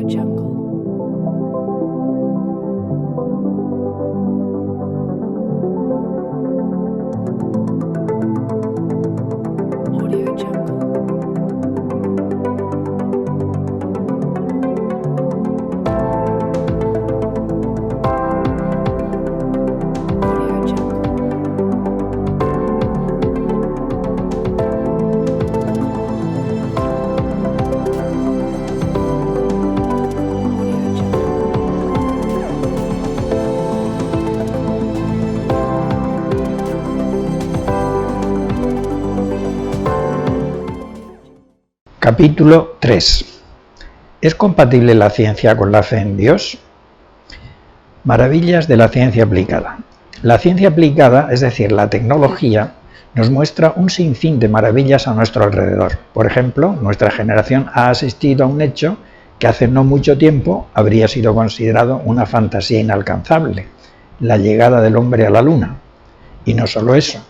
Jungle. Audio Jungle. Audio Jungle. Audio Jungle. Capítulo 3. ¿Es compatible la ciencia con la fe en Dios? Maravillas de la ciencia aplicada. La ciencia aplicada, es decir, la tecnología, nos muestra un sinfín de maravillas a nuestro alrededor. Por ejemplo, nuestra generación ha asistido a un hecho que hace no mucho tiempo habría sido considerado una fantasía inalcanzable: la llegada del hombre a la Luna. Y no solo eso.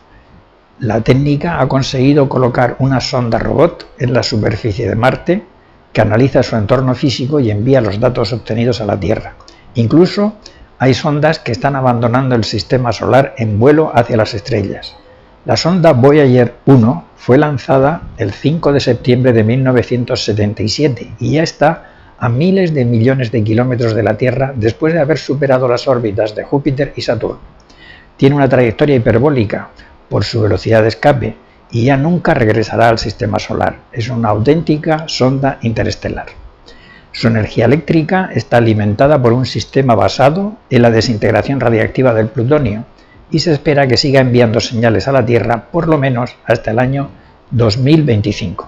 La técnica ha conseguido colocar una sonda robot en la superficie de Marte que analiza su entorno físico y envía los datos obtenidos a la Tierra. Incluso hay sondas que están abandonando el sistema solar en vuelo hacia las estrellas. La sonda Voyager 1 fue lanzada el 5 de septiembre de 1977 y ya está a miles de millones de kilómetros de la Tierra después de haber superado las órbitas de Júpiter y Saturno. Tiene una trayectoria hiperbólica por su velocidad de escape y ya nunca regresará al sistema solar. Es una auténtica sonda interestelar. Su energía eléctrica está alimentada por un sistema basado en la desintegración radiactiva del plutonio y se espera que siga enviando señales a la Tierra por lo menos hasta el año 2025.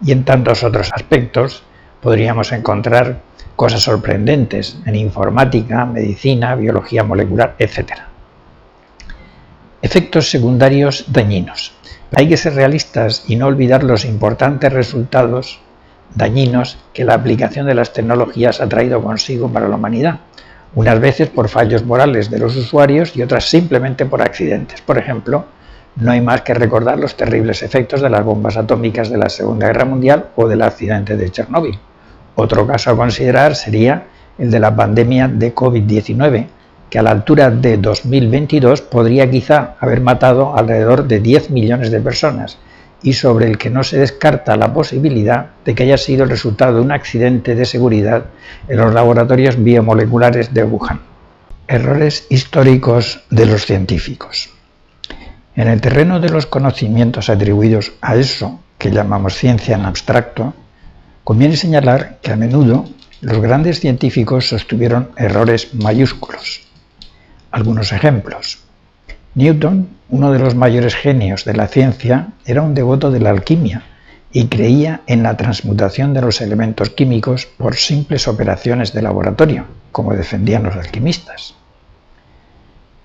Y en tantos otros aspectos podríamos encontrar cosas sorprendentes en informática, medicina, biología molecular, etc. Efectos secundarios dañinos. Hay que ser realistas y no olvidar los importantes resultados dañinos que la aplicación de las tecnologías ha traído consigo para la humanidad, unas veces por fallos morales de los usuarios y otras simplemente por accidentes. Por ejemplo, no hay más que recordar los terribles efectos de las bombas atómicas de la Segunda Guerra Mundial o del accidente de Chernóbil. Otro caso a considerar sería el de la pandemia de COVID-19, que a la altura de 2022 podría quizá haber matado alrededor de 10 millones de personas y sobre el que no se descarta la posibilidad de que haya sido el resultado de un accidente de seguridad en los laboratorios biomoleculares de Wuhan. Errores históricos de los científicos. En el terreno de los conocimientos atribuidos a eso que llamamos ciencia en abstracto, conviene señalar que a menudo los grandes científicos sostuvieron errores mayúsculos. Algunos ejemplos. Newton, uno de los mayores genios de la ciencia, era un devoto de la alquimia y creía en la transmutación de los elementos químicos por simples operaciones de laboratorio, como defendían los alquimistas.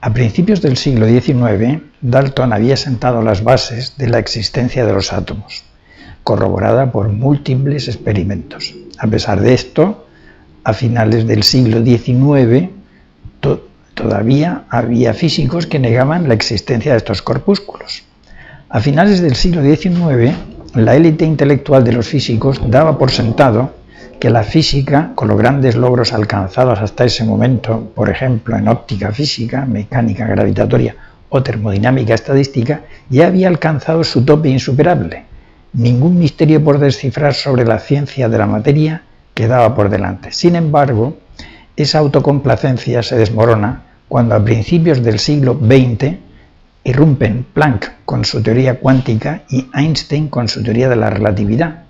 A principios del siglo XIX, Dalton había sentado las bases de la existencia de los átomos, corroborada por múltiples experimentos. A pesar de esto, a finales del siglo XIX, todavía había físicos que negaban la existencia de estos corpúsculos. A finales del siglo XIX, la élite intelectual de los físicos daba por sentado que la física, con los grandes logros alcanzados hasta ese momento, por ejemplo en óptica física, mecánica gravitatoria o termodinámica estadística, ya había alcanzado su tope insuperable. Ningún misterio por descifrar sobre la ciencia de la materia quedaba por delante. Sin embargo, esa autocomplacencia se desmorona cuando a principios del siglo XX irrumpen Planck con su teoría cuántica y Einstein con su teoría de la relatividad.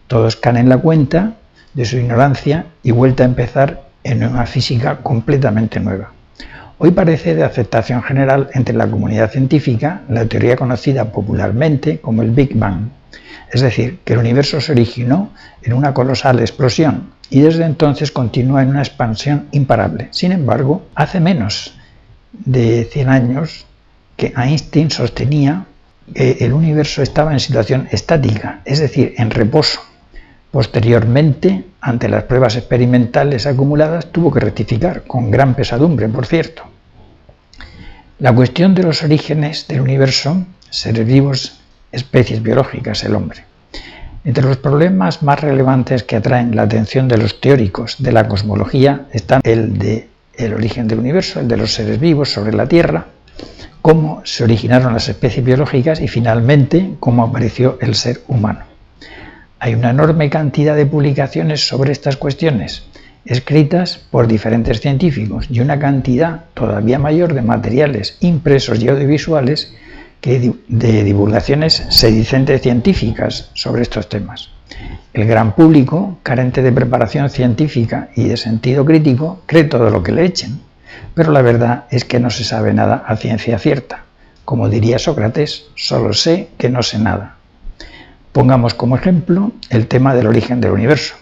Todos caen en la cuenta de su ignorancia y vuelta a empezar en una física completamente nueva. Hoy parece de aceptación general entre la comunidad científica la teoría conocida popularmente como el Big Bang, es decir, que el universo se originó en una colosal explosión y desde entonces continúa en una expansión imparable. Sin embargo, hace menos de 100 años que Einstein sostenía que el universo estaba en situación estática, es decir, en reposo. Posteriormente, ante las pruebas experimentales acumuladas, tuvo que rectificar, con gran pesadumbre, por cierto. La cuestión de los orígenes del universo, seres vivos, especies biológicas, el hombre. Entre los problemas más relevantes que atraen la atención de los teóricos de la cosmología están el de el origen del universo, el de los seres vivos sobre la Tierra, cómo se originaron las especies biológicas y finalmente cómo apareció el ser humano. Hay una enorme cantidad de publicaciones sobre estas cuestiones, escritas por diferentes científicos, y una cantidad todavía mayor de materiales impresos y audiovisuales de divulgaciones sedicentes científicas sobre estos temas. El gran público, carente de preparación científica y de sentido crítico, cree todo lo que le echen, pero la verdad es que no se sabe nada a ciencia cierta. Como diría Sócrates, solo sé que no sé nada. Pongamos como ejemplo el tema del origen del universo.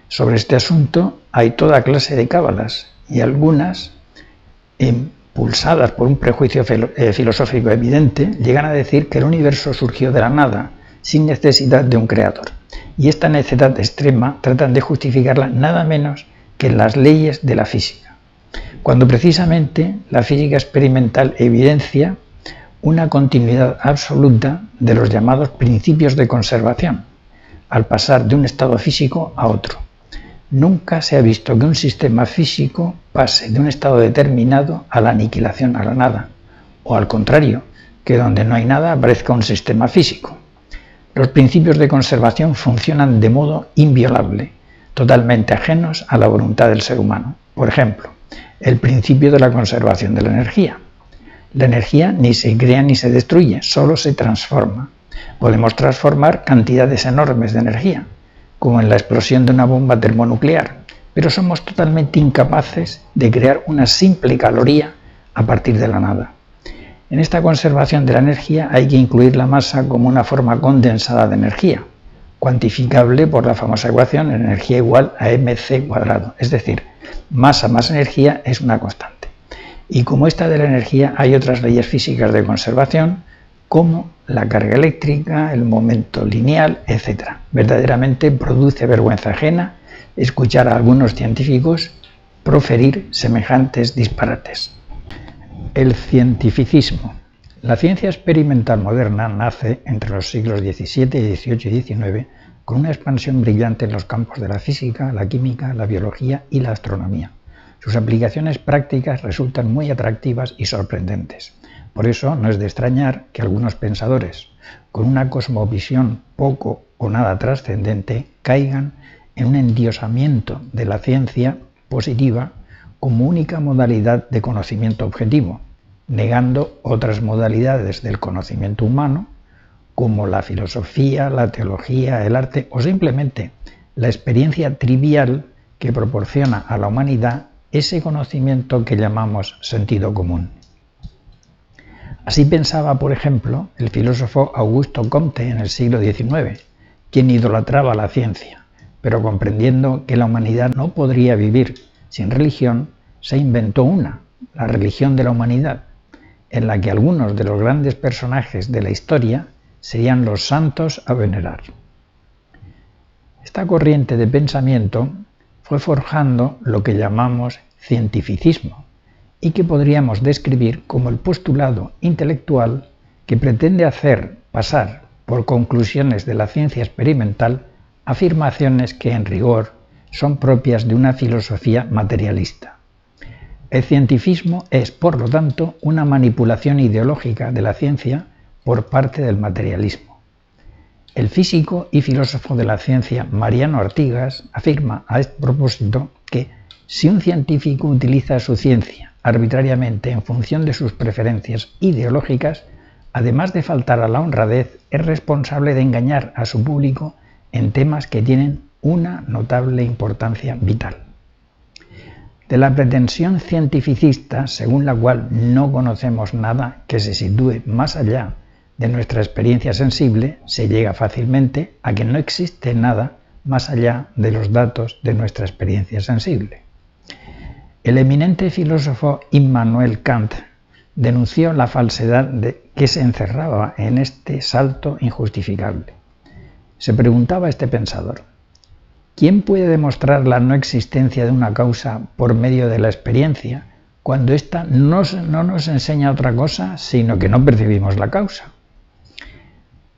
Sobre este asunto hay toda clase de cábalas y algunas, impulsadas por un prejuicio filosófico evidente, llegan a decir que el universo surgió de la nada, sin necesidad de un creador. Y esta necedad extrema tratan de justificarla nada menos que en las leyes de la física, cuando precisamente la física experimental evidencia una continuidad absoluta de los llamados principios de conservación, al pasar de un estado físico a otro. Nunca se ha visto que un sistema físico pase de un estado determinado a la aniquilación, a la nada, o al contrario, que donde no hay nada aparezca un sistema físico. Los principios de conservación funcionan de modo inviolable, totalmente ajenos a la voluntad del ser humano. Por ejemplo, el principio de la conservación de la energía. La energía ni se crea ni se destruye, solo se transforma. Podemos transformar cantidades enormes de energía, como en la explosión de una bomba termonuclear, pero somos totalmente incapaces de crear una simple caloría a partir de la nada. En esta conservación de la energía hay que incluir la masa como una forma condensada de energía, cuantificable por la famosa ecuación energía igual a mc², es decir, masa más energía es una constante. Y como esta de la energía hay otras leyes físicas de conservación, como la carga eléctrica, el momento lineal, etc. Verdaderamente produce vergüenza ajena escuchar a algunos científicos proferir semejantes disparates. El cientificismo. La ciencia experimental moderna nace entre los siglos XVII, XVIII y XIX con una expansión brillante en los campos de la física, la química, la biología y la astronomía. Sus aplicaciones prácticas resultan muy atractivas y sorprendentes. Por eso no es de extrañar que algunos pensadores, con una cosmovisión poco o nada trascendente, caigan en un endiosamiento de la ciencia positiva como única modalidad de conocimiento objetivo, negando otras modalidades del conocimiento humano, como la filosofía, la teología, el arte o simplemente la experiencia trivial que proporciona a la humanidad ese conocimiento que llamamos sentido común. Así pensaba, por ejemplo, el filósofo Augusto Comte en el siglo XIX, quien idolatraba la ciencia, pero comprendiendo que la humanidad no podría vivir sin religión, se inventó una, la religión de la humanidad, en la que algunos de los grandes personajes de la historia serían los santos a venerar. Esta corriente de pensamiento fue forjando lo que llamamos cientificismo, y que podríamos describir como el postulado intelectual que pretende hacer pasar por conclusiones de la ciencia experimental afirmaciones que en rigor son propias de una filosofía materialista. El cientificismo es, por lo tanto, una manipulación ideológica de la ciencia por parte del materialismo. El físico y filósofo de la ciencia Mariano Artigas afirma a este propósito que si un científico utiliza su ciencia arbitrariamente en función de sus preferencias ideológicas, además de faltar a la honradez, es responsable de engañar a su público en temas que tienen una notable importancia vital. De la pretensión cientificista, según la cual no conocemos nada que se sitúe más allá de nuestra experiencia sensible, se llega fácilmente a que no existe nada más allá de los datos de nuestra experiencia sensible. El eminente filósofo Immanuel Kant denunció la falsedad que se encerraba en este salto injustificable. Se preguntaba este pensador: ¿quién puede demostrar la no existencia de una causa por medio de la experiencia cuando ésta no nos enseña otra cosa sino que no percibimos la causa?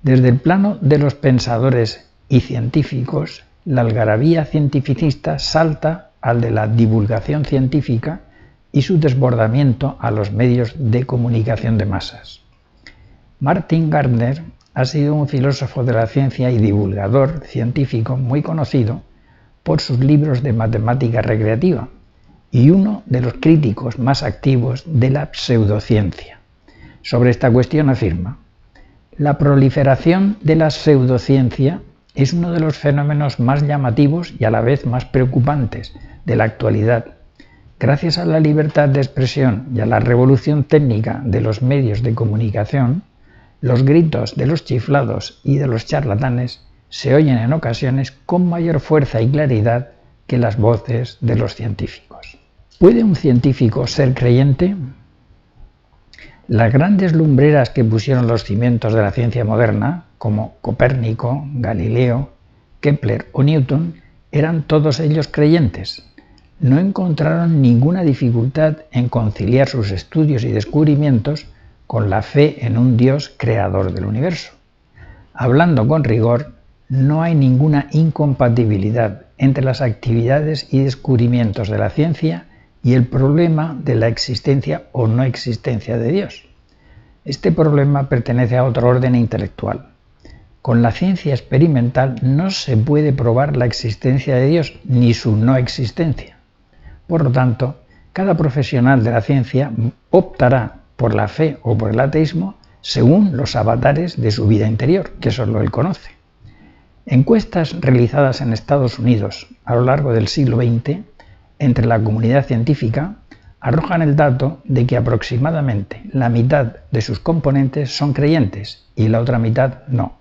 Desde el plano de los pensadores y científicos, la algarabía cientificista salta al de la divulgación científica y su desbordamiento a los medios de comunicación de masas. Martin Gardner ha sido un filósofo de la ciencia y divulgador científico muy conocido por sus libros de matemática recreativa y uno de los críticos más activos de la pseudociencia. Sobre esta cuestión afirma: la proliferación de la pseudociencia es uno de los fenómenos más llamativos y a la vez más preocupantes de la actualidad. Gracias a la libertad de expresión y a la revolución técnica de los medios de comunicación, los gritos de los chiflados y de los charlatanes se oyen en ocasiones con mayor fuerza y claridad que las voces de los científicos. ¿Puede un científico ser creyente? Las grandes lumbreras que pusieron los cimientos de la ciencia moderna, como Copérnico, Galileo, Kepler o Newton, eran todos ellos creyentes. No encontraron ninguna dificultad en conciliar sus estudios y descubrimientos con la fe en un Dios creador del universo. Hablando con rigor, no hay ninguna incompatibilidad entre las actividades y descubrimientos de la ciencia y el problema de la existencia o no existencia de Dios. Este problema pertenece a otro orden intelectual. Con la ciencia experimental no se puede probar la existencia de Dios ni su no existencia. Por lo tanto, cada profesional de la ciencia optará por la fe o por el ateísmo según los avatares de su vida interior, que solo él conoce. Encuestas realizadas en Estados Unidos a lo largo del siglo XX entre la comunidad científica arrojan el dato de que aproximadamente la mitad de sus componentes son creyentes y la otra mitad no.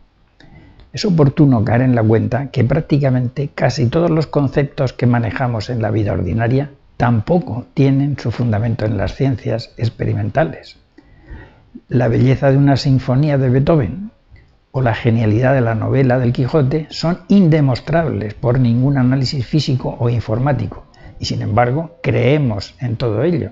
Es oportuno caer en la cuenta que prácticamente casi todos los conceptos que manejamos en la vida ordinaria tampoco tienen su fundamento en las ciencias experimentales. La belleza de una sinfonía de Beethoven o la genialidad de la novela del Quijote son indemostrables por ningún análisis físico o informático, y sin embargo creemos en todo ello.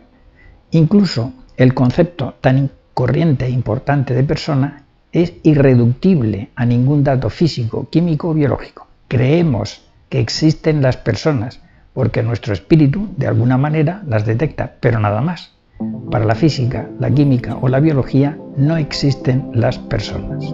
Incluso el concepto tan corriente e importante de persona es irreductible a ningún dato físico, químico o biológico. Creemos que existen las personas porque nuestro espíritu de alguna manera las detecta, pero nada más. Para la física, la química o la biología no existen las personas.